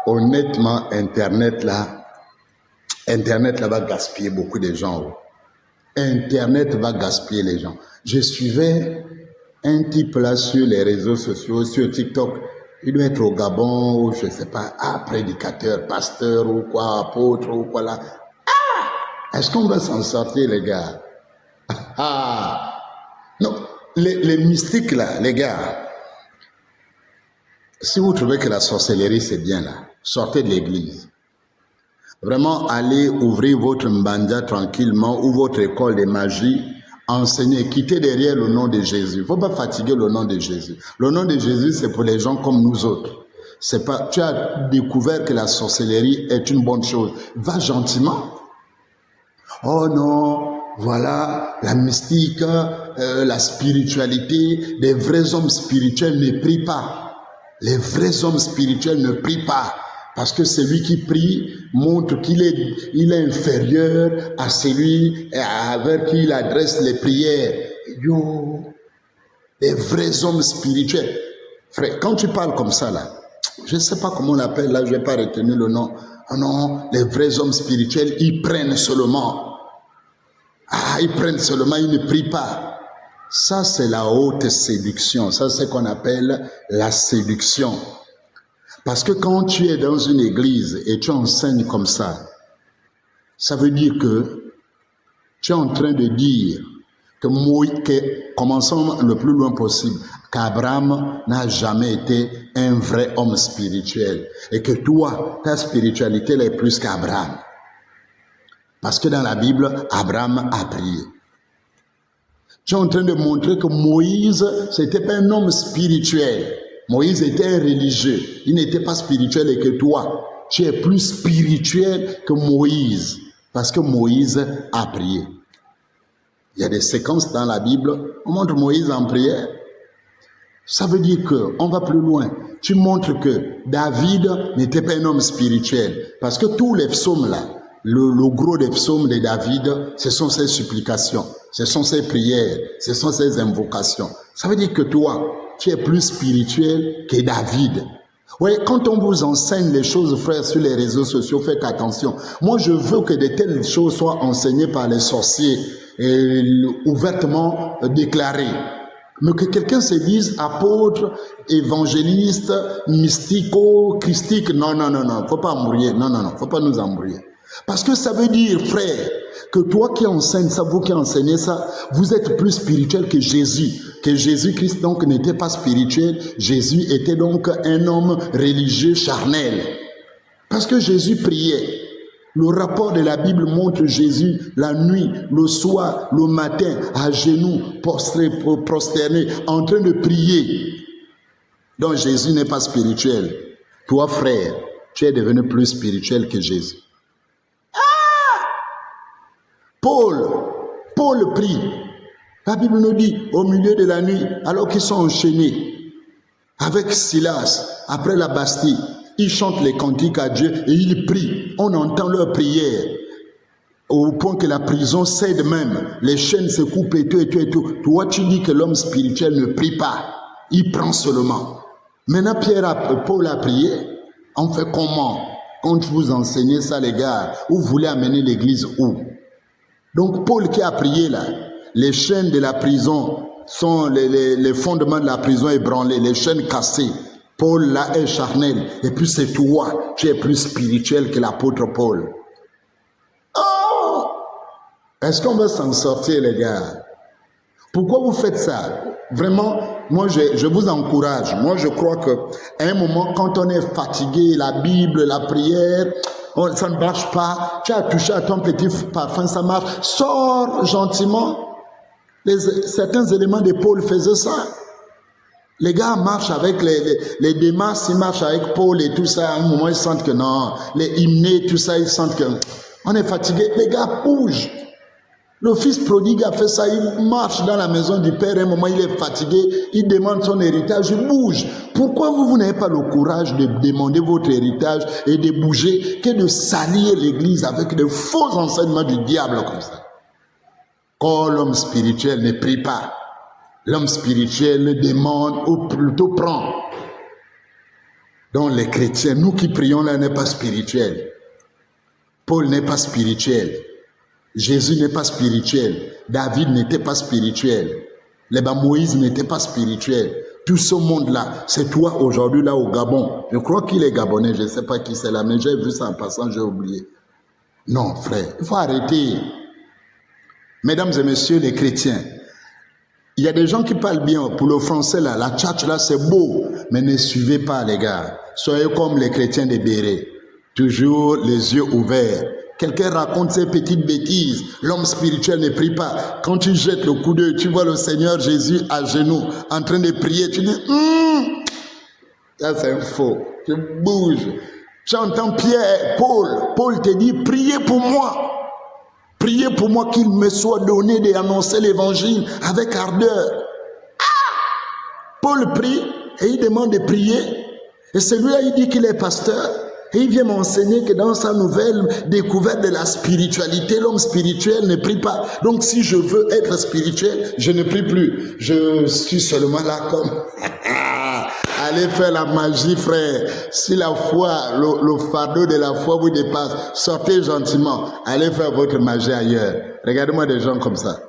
Honnêtement, Internet là va gaspiller beaucoup de gens. Internet va gaspiller les gens. Je suivais un type là sur les réseaux sociaux, sur TikTok. Il doit être au Gabon ou je ne sais pas, prédicateur, pasteur ou quoi, apôtre ou quoi là. Est-ce qu'on va s'en sortir, les gars? Non, les mystiques là, les gars. Si vous trouvez que la sorcellerie c'est bien là, sortez de l'église. Vraiment, allez ouvrir votre mbanda tranquillement ou votre école de magie, enseignez, quittez derrière le nom de Jésus. Il ne faut pas fatiguer le nom de Jésus. Le nom de Jésus, c'est pour les gens comme nous autres. C'est pas, tu as découvert que la sorcellerie est une bonne chose. Va gentiment. Oh non, voilà, la mystique, la spiritualité, les vrais hommes spirituels ne prient pas. Les vrais hommes spirituels ne prient pas. Parce que celui qui prie montre qu'il est inférieur à celui avec qui il adresse les prières. Yo, les vrais hommes spirituels. Frère, quand tu parles comme ça là, je ne sais pas comment on l'appelle là, je ne vais pas retenir le nom. Oh non, les vrais hommes spirituels, ils prennent seulement. Ils prennent seulement, ils ne prient pas. Ça, c'est la haute séduction. Ça, c'est ce qu'on appelle la séduction. Parce que quand tu es dans une église et tu enseignes comme ça veut dire que tu es en train de dire que commençons le plus loin possible, qu'Abraham n'a jamais été un vrai homme spirituel et que toi, ta spiritualité est plus qu'Abraham. Parce que dans la Bible, Abraham a prié. Tu es en train de montrer que Moïse, c'était pas un homme spirituel. Moïse était un religieux. Il n'était pas spirituel et que toi, tu es plus spirituel que Moïse. Parce que Moïse a prié. Il y a des séquences dans la Bible, on montre Moïse en prière. Ça veut dire qu'on va plus loin. Tu montres que David n'était pas un homme spirituel. Parce que tous les psaumes là, le gros des psaumes de David, ce sont ses supplications, ce sont ses prières, ce sont ses invocations. Ça veut dire que toi, tu es plus spirituel que David. Oui, quand on vous enseigne les choses, frères, sur les réseaux sociaux, faites attention. Moi, je veux que de telles choses soient enseignées par les sorciers et ouvertement déclarées. Mais que quelqu'un se dise apôtre, évangéliste, mystico, christique, non, faut pas embrouiller, faut pas nous embrouiller. Parce que ça veut dire, frère, que toi qui enseignes ça, vous qui enseignez ça, vous êtes plus spirituel que Jésus. Que Jésus-Christ donc n'était pas spirituel, Jésus était donc un homme religieux charnel. Parce que Jésus priait. Le rapport de la Bible montre Jésus la nuit, le soir, le matin, à genoux, prosterné, en train de prier. Donc Jésus n'est pas spirituel. Toi, frère, tu es devenu plus spirituel que Jésus. Paul prie. La Bible nous dit, au milieu de la nuit, alors qu'ils sont enchaînés, avec Silas, après la Bastille, ils chantent les cantiques à Dieu et ils prient. On entend leur prière. Au point que la prison cède même. Les chaînes se coupent et tout. Toi, tu dis que l'homme spirituel ne prie pas. Il prend seulement. Maintenant, Paul a prié. On fait comment? Quand vous enseignez ça, les gars, où vous voulez amener l'église où? Donc, Paul qui a prié là, les chaînes de la prison sont les fondements de la prison ébranlés, les chaînes cassées. Paul là est charnel. Et puis c'est toi, tu es plus spirituel que l'apôtre Paul. Oh! Est-ce qu'on va s'en sortir, les gars? Pourquoi vous faites ça? Vraiment, moi je vous encourage. Moi je crois qu'à un moment, quand on est fatigué, la Bible, la prière, ça ne marche pas. Tu as touché à ton petit parfum, ça marche. Sors gentiment. Certains éléments de Paul faisaient ça. Les gars marchent avec les démarches, ils marchent avec Paul et tout ça. À un moment, ils sentent que non. Les hymnes, tout ça, ils sentent que on est fatigué. Les gars bougent. Le fils prodigue a fait ça. Il marche dans la maison du père. À un moment, il est fatigué. Il demande son héritage. Il bouge. Pourquoi vous n'avez pas le courage de demander votre héritage et de bouger que de salir l'église avec de faux enseignements du diable comme ça? Quand l'homme spirituel ne prie pas, l'homme spirituel demande ou plutôt prend. Donc les chrétiens, nous qui prions là, n'est pas spirituel. Paul n'est pas spirituel. Jésus n'est pas spirituel. David n'était pas spirituel. Moïse n'était pas spirituel. Tout ce monde-là, c'est toi aujourd'hui là au Gabon. Je crois qu'il est gabonais, je ne sais pas qui c'est là, mais j'ai vu ça en passant, j'ai oublié. Non, frère, il faut arrêter. Mesdames et messieurs les chrétiens, il y a des gens qui parlent bien. Pour le français, là, la tchatch, là, c'est beau. Mais ne suivez pas, les gars. Soyez comme les chrétiens de Béret. Toujours les yeux ouverts. Quelqu'un raconte ces petites bêtises. L'homme spirituel ne prie pas. Quand tu jettes le coup d'œil, tu vois le Seigneur Jésus à genoux, en train de prier. Tu dis, ça c'est un faux. Tu bouges. J'entends Pierre, Paul te dit, priez pour moi. Priez pour moi qu'il me soit donné d'annoncer l'évangile avec ardeur. Paul prie et il demande de prier. Et celui-là, il dit qu'il est pasteur. Et il vient m'enseigner que dans sa nouvelle découverte de la spiritualité, l'homme spirituel ne prie pas. Donc si je veux être spirituel, je ne prie plus. Je suis seulement là comme... Allez faire la magie, frère. Si la foi, le fardeau de la foi vous dépasse, sortez gentiment. Allez faire votre magie ailleurs. Regardez-moi des gens comme ça.